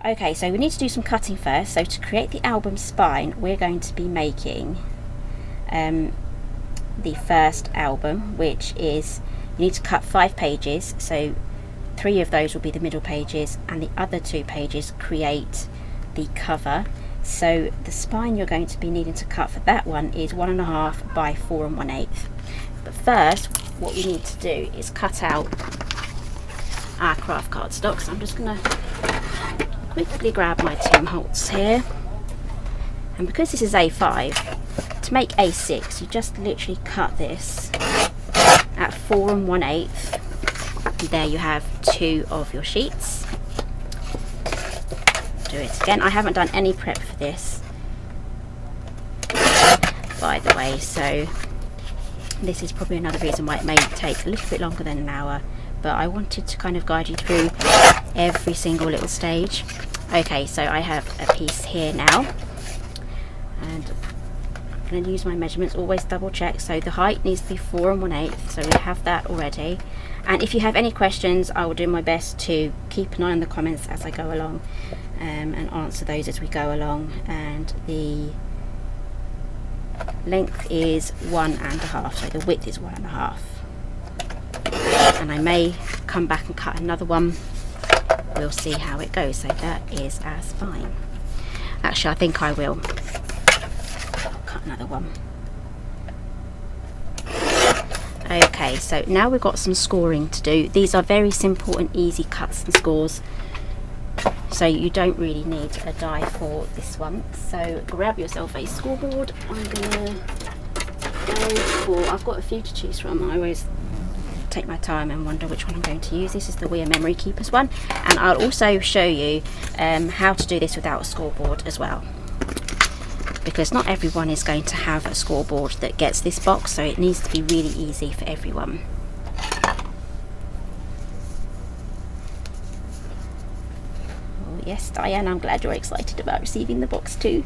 Okay, so we need to do some cutting first. So to create the album spine, we're going to be making the first album, which is, you need to cut 5 pages, so 3 of those will be the middle pages and the other 2 pages create the cover. So the spine you're going to be needing to cut for that one is 1.5 by 4 1/8. But first, what we need to do is cut out our craft cardstock. So I'm just going to quickly grab my Tim Holtz here, and because this is A5, to make A6 you just literally cut this at 4 1/8. There you have 2 of your sheets. Do it again. I haven't done any prep for this, by the way, so this is probably another reason why it may take a little bit longer than an hour, but I wanted to kind of guide you through every single little stage. Okay, so I have a piece here now, and I'm going to use my measurements, always double check. So the height needs to be 4 1/8, so we have that already. And if you have any questions, I will do my best to keep an eye on the comments as I go along, and answer those as we go along. And the length is 1.5, so the width is 1.5. And I may come back and cut another one. We'll see how it goes. So that is our spine. Actually, I think I will. I'll cut another one. Okay, so now we've got some scoring to do. These are very simple and easy cuts and scores, so you don't really need a die for this one. So grab yourself a scoreboard. I'm gonna go for, I've got a few to choose from. I always take my time and wonder which one I'm going to use. This is the We Are Memory Keepers one, and I'll also show you how to do this without a scoreboard as well, because not everyone is going to have a scoreboard that gets this box, so it needs to be really easy for everyone. Oh yes, Diane, I'm glad you're excited about receiving the box too.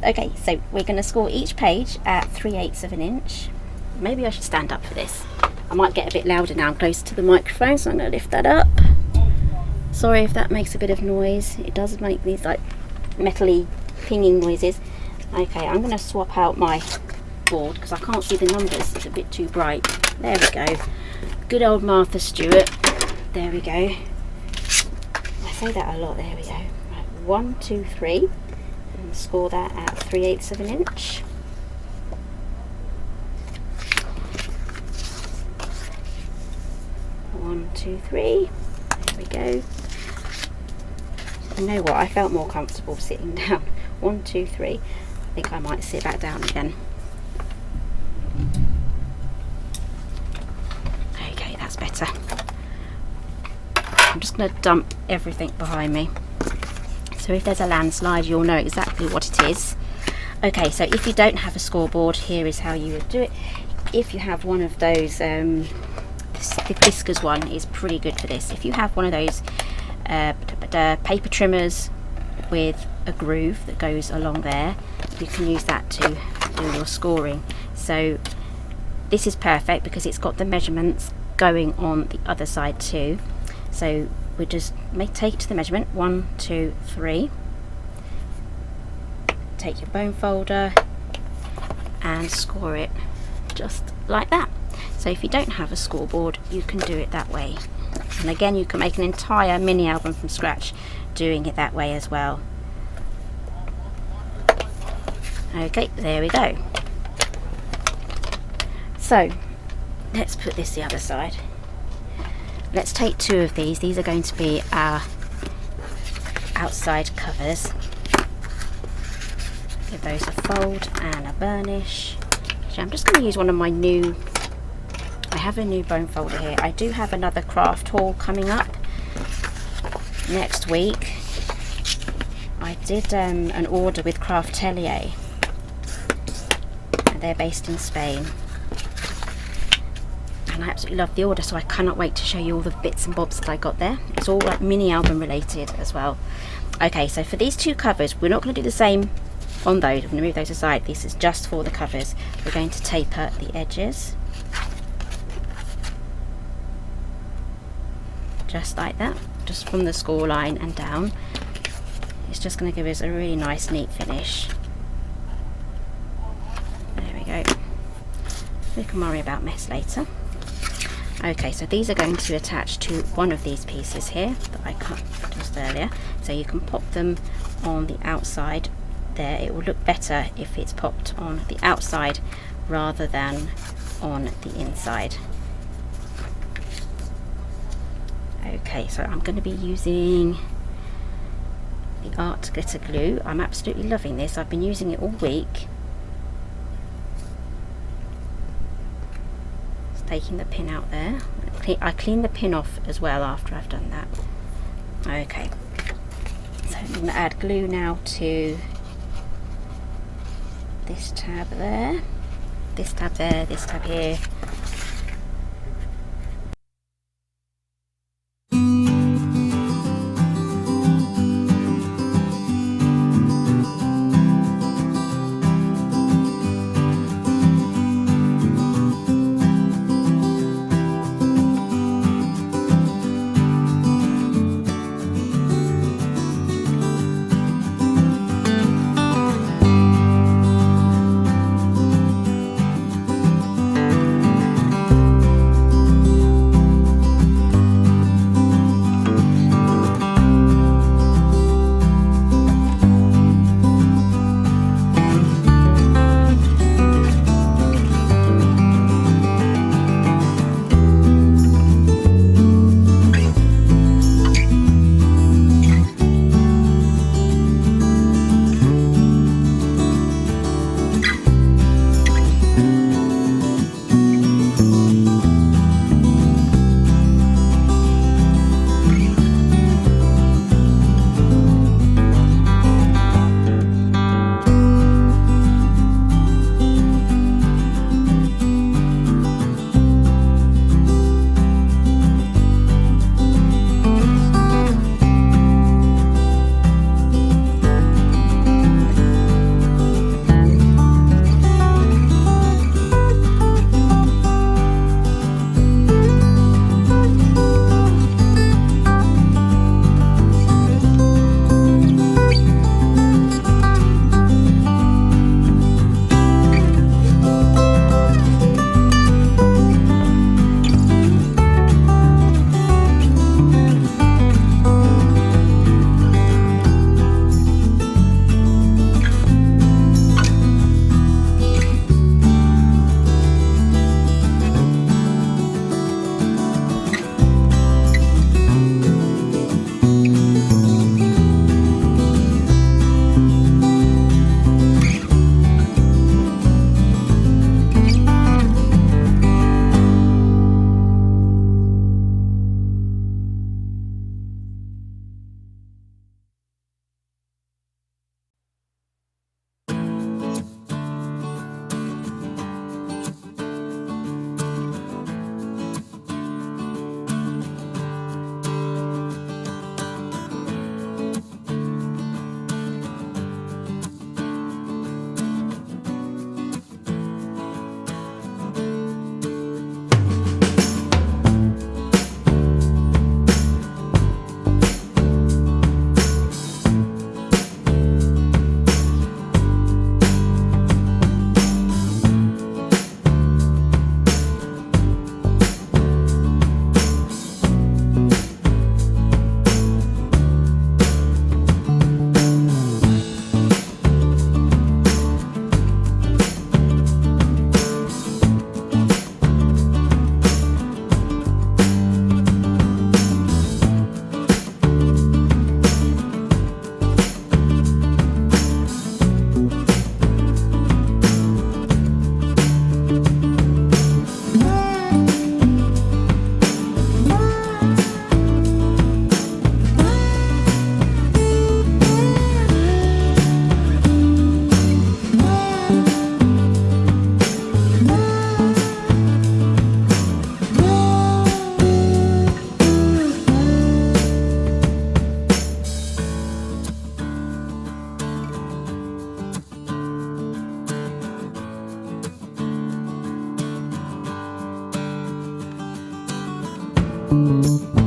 Okay, so we're going to score each page at 3/8 of an inch. Maybe I should stand up for this. I might get a bit louder now, I'm close to the microphone, so I'm going to lift that up. Sorry if that makes a bit of noise. It does make these like metally pinging noises. Okay, I'm going to swap out my board because I can't see the numbers, it's a bit too bright. There we go. Good old Martha Stewart. There we go. I say that a lot. There we go. Right, 1 2 3, and score that at 3/8 of an inch. 1 2 3. There we go. You know what? I felt more comfortable sitting down. 1 2 3. I think I might sit back down again. Okay, that's better. I'm just going to dump everything behind me, so if there's a landslide you'll know exactly what it is. Okay, so if you don't have a scoreboard, here is how you would do it. If you have one of those, the Fiskars one is pretty good for this. If you have one of those paper trimmers with a groove that goes along there, you can use that to do your scoring. So this is perfect because it's got the measurements going on the other side too. So we just take it to the measurement, 1 2 3. Take your bone folder and score it just like that. So if you don't have a scoreboard, you can do it that way. And again, you can make an entire mini album from scratch doing it that way as well. Okay, there we go. So let's put this the other side. Let's take 2 of these. These are going to be our outside covers. Give those a fold and a burnish. Actually, I'm just going to use one of my new, I have a new bone folder here. I do have another craft haul coming up next week. I did an order with Craftelier, and they're based in Spain. And I absolutely love the order, so I cannot wait to show you all the bits and bobs that I got there. It's all like mini album related as well. Okay, so for these 2 covers, we're not going to do the same on those. I'm going to move those aside. This is just for the covers. We're going to taper the edges. Just like that, just from the score line and down. it's just going to give us a really nice neat finish. There we go. We can worry about mess later. Okay, so these are going to attach to one of these pieces here that I cut just earlier. So you can pop them on the outside there. It will look better if it's popped on the outside rather than on the inside. Okay, so I'm going to be using the art glitter glue. I'm absolutely loving this. I've been using it all week. Just taking the pin out there. I clean the pin off as well after I've done that. Okay, so I'm going to add glue now to this tab there, this tab there, this tab here. Thank you.